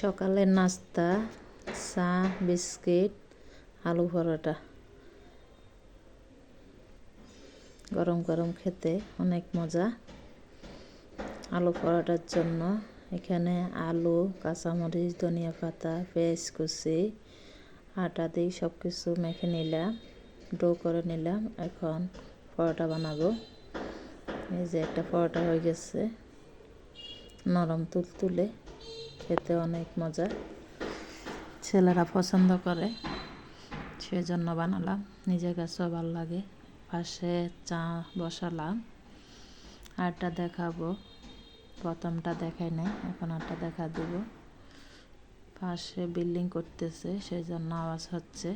সকালের নাস্তা, চা, বিস্কিট, আলু পরোটা। গরম গরম খেতে অনেক মজা। আলু পরোটার জন্য এখানে আলু, কাঁচামরিচ, ধনিয়া পাতা, পেঁয়াজ কুচি, আটা দিয়ে সব কিছু মেখে নিলাম, ডো করে নিলাম। এখন পরোটা বানাবো। এই যে একটা পরোটা হয়ে গেছে, নরম তুলতুলে, খেতে অনেক মজা। ছেলেরা পছন্দ করে, সেজন্য বানালাম। নিজের কাছেও ভালো লাগে। পাশে চা বসালাম। আরটা দেখাবো। প্রথমটা দেখাই নাই, এখন আরটা দেখা দেব। পাশে বিল্ডিং করতেছে, সেই জন্য আওয়াজ হচ্ছে।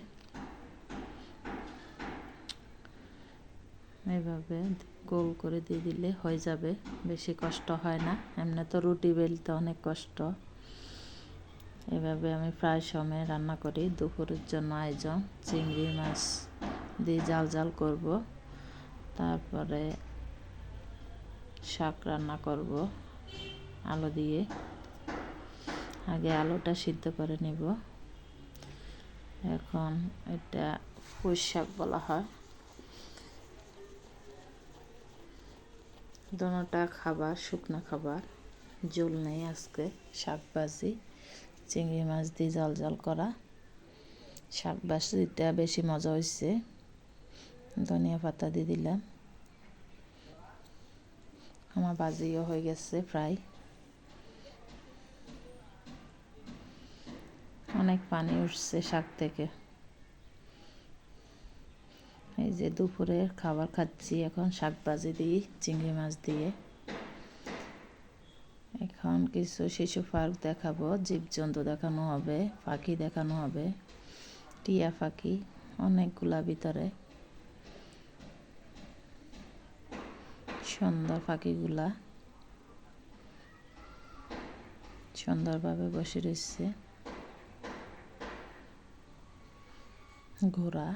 এইভাবে গোল করে দিয়ে দিলে হয়ে যাবে, বেশি কষ্ট হয় না। এমনি তো রুটি বেলতে অনেক কষ্ট। এভাবে আমি প্রায় সময় রান্না করি। দুপুরের জন্য আয়োজন চিংড়ি মাছ দিয়ে জাল জাল করব, তারপরে শাক রান্না করব আলু দিয়ে। আগে আলুটা সিদ্ধ করে নেব। এখন এটা পুঁই শাক বলা হয়। দোনোটা খাবার, শুকনো খাবার, ঝোল নেই আজকে। শাক ভাজি, চিংড়ি মাছ দিয়ে জাল জাল করা। শাক ভাজিটা বেশি মজা হয়েছে। ধনিয়া পাতা দিয়ে দিলাম। আমার ভাজিও হয়ে গেছে প্রায়। অনেক পানি উঠছে শাক থেকে। এই যে দুপুরের খাবার খাচ্ছি এখন শাক ভাজি দিয়ে, চিংড়ি মাছ দিয়ে। এখন কিছু শিশু পার্ক দেখাবো, জীবজন্তু দেখানো হবে, পাখি দেখানো হবে। টিয়া পাখি অনেকগুলা ভিতরে, সুন্দর পাখিগুলা সুন্দরভাবে বসে রয়েছে। ঘোড়া,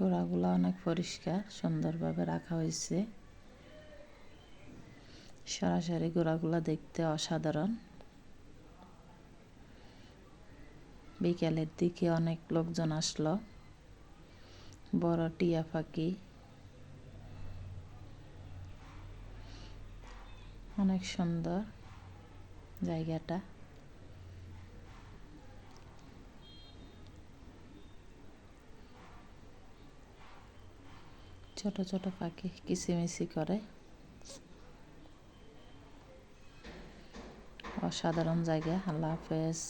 ঘোড়াগুলো অনেক পরিষ্কার, সুন্দরভাবে রাখা হয়েছে। সরাসরি ঘোড়াগুলো দেখতে অসাধারণ। বিকেলের দিকে অনেক লোকজন আসলো। বড় টিয়া পাখি, অনেক সুন্দর জায়গাটা। ছোট ছোট পাখি কিচিমিচি করে। অসাধারণ জায়গা। আল্লাহ হাফেজ।